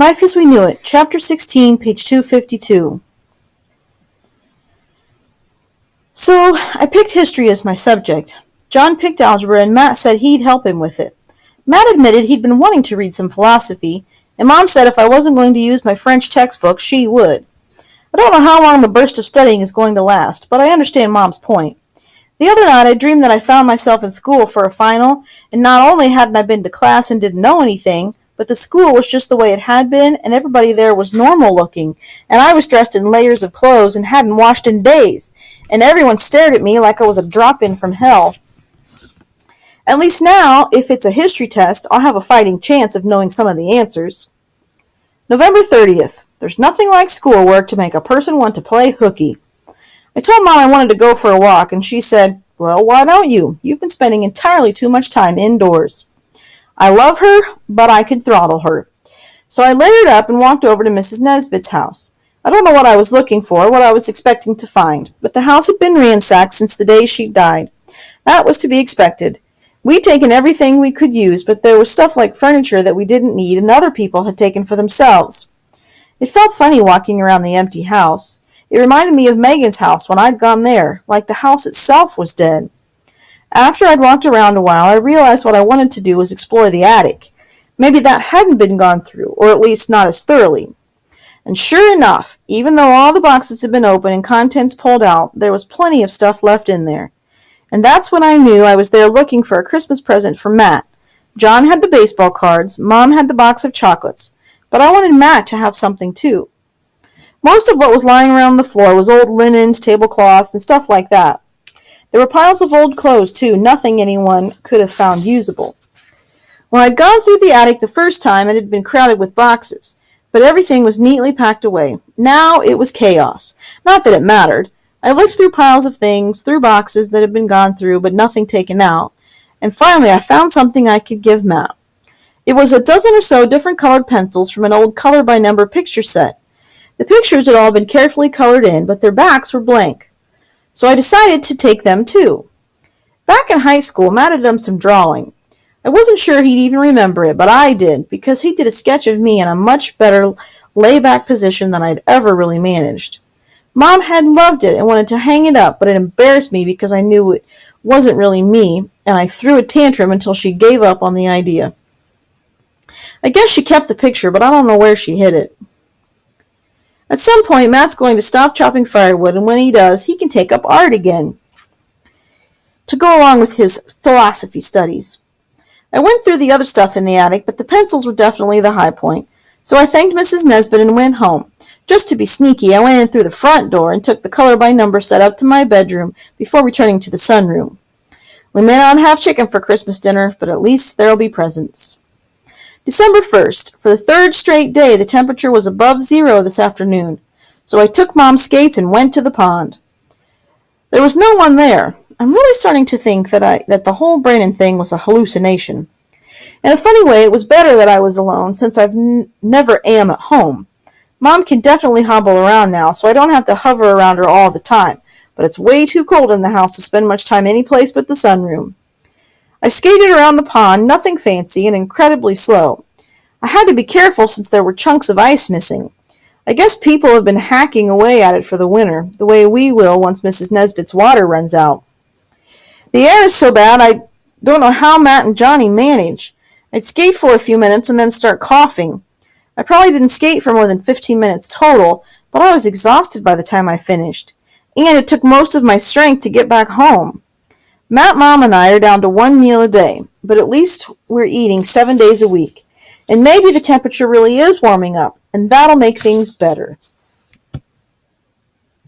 Life as We Knew It, Chapter 16, page 252. So, I picked history as my subject. John picked algebra, and Matt said he'd help him with it. Matt admitted he'd been wanting to read some philosophy, and Mom said if I wasn't going to use my French textbook, she would. I don't know how long the burst of studying is going to last, but I understand Mom's point. The other night I dreamed that I found myself in school for a final, and not only hadn't I been to class and didn't know anything, but the school was just the way it had been, and everybody there was normal looking, and I was dressed in layers of clothes and hadn't washed in days, and everyone stared at me like I was a drop-in from hell. At least now, if it's a history test, I'll have a fighting chance of knowing some of the answers. November 30th. There's nothing like schoolwork to make a person want to play hooky. I told Mom I wanted to go for a walk, and she said, "Well, why don't you? You've been spending entirely too much time indoors." I love her, but I could throttle her. So I layered up and walked over to Mrs. Nesbitt's house. I don't know what I was looking for, what I was expecting to find, but the house had been ransacked since the day she died. That was to be expected. We'd taken everything we could use, but there was stuff like furniture that we didn't need and other people had taken for themselves. It felt funny walking around the empty house. It reminded me of Megan's house when I'd gone there, like the house itself was dead. After I'd walked around a while, I realized what I wanted to do was explore the attic. Maybe that hadn't been gone through, or at least not as thoroughly. And sure enough, even though all the boxes had been opened and contents pulled out, there was plenty of stuff left in there. And that's when I knew I was there looking for a Christmas present for Matt. John had the baseball cards, Mom had the box of chocolates, but I wanted Matt to have something too. Most of what was lying around the floor was old linens, tablecloths, and stuff like that. There were piles of old clothes too, nothing anyone could have found usable. When I'd gone through the attic the first time, it had been crowded with boxes, but everything was neatly packed away. Now it was chaos. Not that it mattered. I looked through piles of things, through boxes that had been gone through, but nothing taken out, and finally I found something I could give Matt. It was a dozen or so different colored pencils from an old color-by-number picture set. The pictures had all been carefully colored in, but their backs were blank. So I decided to take them too. Back in high school, Matt had done some drawing. I wasn't sure he'd even remember it, but I did, because he did a sketch of me in a much better lay-back position than I'd ever really managed. Mom had loved it and wanted to hang it up, but it embarrassed me because I knew it wasn't really me, and I threw a tantrum until she gave up on the idea. I guess she kept the picture, but I don't know where she hid it. At some point, Matt's going to stop chopping firewood, and when he does, he can take up art again to go along with his philosophy studies. I went through the other stuff in the attic, but the pencils were definitely the high point, so I thanked Mrs. Nesbitt and went home. Just to be sneaky, I went in through the front door and took the color-by-number set up to my bedroom before returning to the sunroom. We may not have chicken for Christmas dinner, but at least there'll be presents. December 1st. For the third straight day, the temperature was above 0 this afternoon, so I took Mom's skates and went to the pond. There was no one there. I'm really starting to think that the whole Brandon thing was a hallucination. In a funny way, it was better that I was alone, since I never am at home. Mom can definitely hobble around now, so I don't have to hover around her all the time, but it's way too cold in the house to spend much time any place but the sunroom. I skated around the pond, nothing fancy, and incredibly slow. I had to be careful since there were chunks of ice missing. I guess people have been hacking away at it for the winter, the way we will once Mrs. Nesbitt's water runs out. The air is so bad I don't know how Matt and Johnny manage. I'd skate for a few minutes and then start coughing. I probably didn't skate for more than 15 minutes total, but I was exhausted by the time I finished, and it took most of my strength to get back home. Matt, Mom, and I are down to one meal a day, but at least we're eating 7 days a week, and maybe the temperature really is warming up, and that'll make things better.